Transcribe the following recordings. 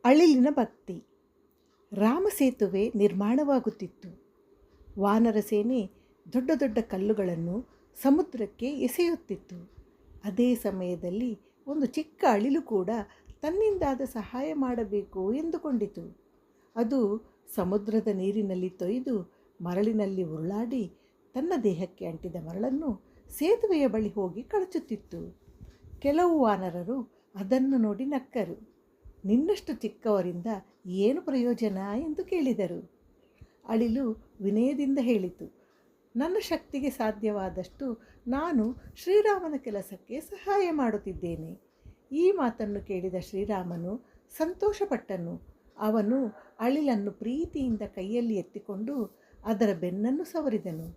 ಅಳಿಲಿನ ಭಕ್ತಿ. ರಾಮಸೇತುವೆ ನಿರ್ಮಾಣವಾಗುತ್ತಿತ್ತು. ವಾನರ ಸೇನೆ ದೊಡ್ಡ ದೊಡ್ಡ ಕಲ್ಲುಗಳನ್ನು ಸಮುದ್ರಕ್ಕೆ ಎಸೆಯುತ್ತಿತ್ತು. ಅದೇ ಸಮಯದಲ್ಲಿ ಒಂದು ಚಿಕ್ಕ ಅಳಿಲು ಕೂಡ ತನ್ನಿಂದಾದ ಸಹಾಯ ಮಾಡಬೇಕು ಎಂದುಕೊಂಡಿತು. ಅದು ಸಮುದ್ರದ ನೀರಿನಲ್ಲಿ ತೊಯ್ದು ಮರಳಿನಲ್ಲಿ ಉರುಳಾಡಿ ತನ್ನ ದೇಹಕ್ಕೆ ಅಂಟಿದ ಮರಳನ್ನು ಸೇತುವೆಯ ಬಳಿ ಹೋಗಿ ಕಳಚುತ್ತಿತ್ತು. ಕೆಲವು ವಾನರರು ಅದನ್ನು ನೋಡಿ ನಕ್ಕರು. ನಿನ್ನಷ್ಟು ಚಿಕ್ಕವರಿಂದ ಏನು ಪ್ರಯೋಜನ ಎಂದು ಕೇಳಿದರು. ಅಳಿಲು ವಿನಯದಿಂದ ಹೇಳಿತು, ನನ್ನ ಶಕ್ತಿಗೆ ಸಾಧ್ಯವಾದಷ್ಟು ನಾನು ಶ್ರೀರಾಮನ ಕೆಲಸಕ್ಕೆ ಸಹಾಯ ಮಾಡುತ್ತಿದ್ದೇನೆ. ಈ ಮಾತನ್ನು ಕೇಳಿದ ಶ್ರೀರಾಮನು ಸಂತೋಷಪಟ್ಟನು. ಅವನು ಅಳಿಲನ್ನು ಪ್ರೀತಿಯಿಂದ ಕೈಯಲ್ಲಿ ಎತ್ತಿಕೊಂಡು ಅದರ ಬೆನ್ನನ್ನು ಸವರಿದನು.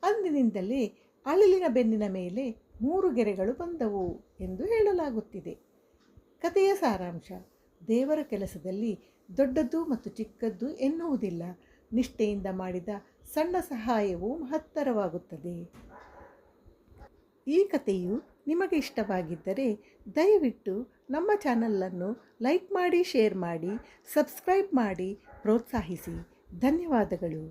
ಅಂದಿನಿಂದಲೇ ಅಳಿಲಿನ ಬೆನ್ನಿನ ಮೇಲೆ 3 ಗೆರೆಗಳು ಬಂದವು ಎಂದು ಹೇಳಲಾಗುತ್ತಿದೆ. ಕಥೆಯ ಸಾರಾಂಶ: ದೇವರ ಕೆಲಸದಲ್ಲಿ ದೊಡ್ಡದ್ದು ಮತ್ತು ಚಿಕ್ಕದ್ದು ಎನ್ನುವುದಿಲ್ಲ. ನಿಷ್ಠೆಯಿಂದ ಮಾಡಿದ ಸಣ್ಣ ಸಹಾಯವು ಮಹತ್ತರವಾಗುತ್ತದೆ. ಈ ಕಥೆಯು ನಿಮಗೆ ಇಷ್ಟವಾಗಿದ್ದರೆ ದಯವಿಟ್ಟು ನಮ್ಮ ಚಾನಲನ್ನು ಲೈಕ್ ಮಾಡಿ, ಶೇರ್ ಮಾಡಿ, ಸಬ್ಸ್ಕ್ರೈಬ್ ಮಾಡಿ ಪ್ರೋತ್ಸಾಹಿಸಿ. ಧನ್ಯವಾದಗಳು.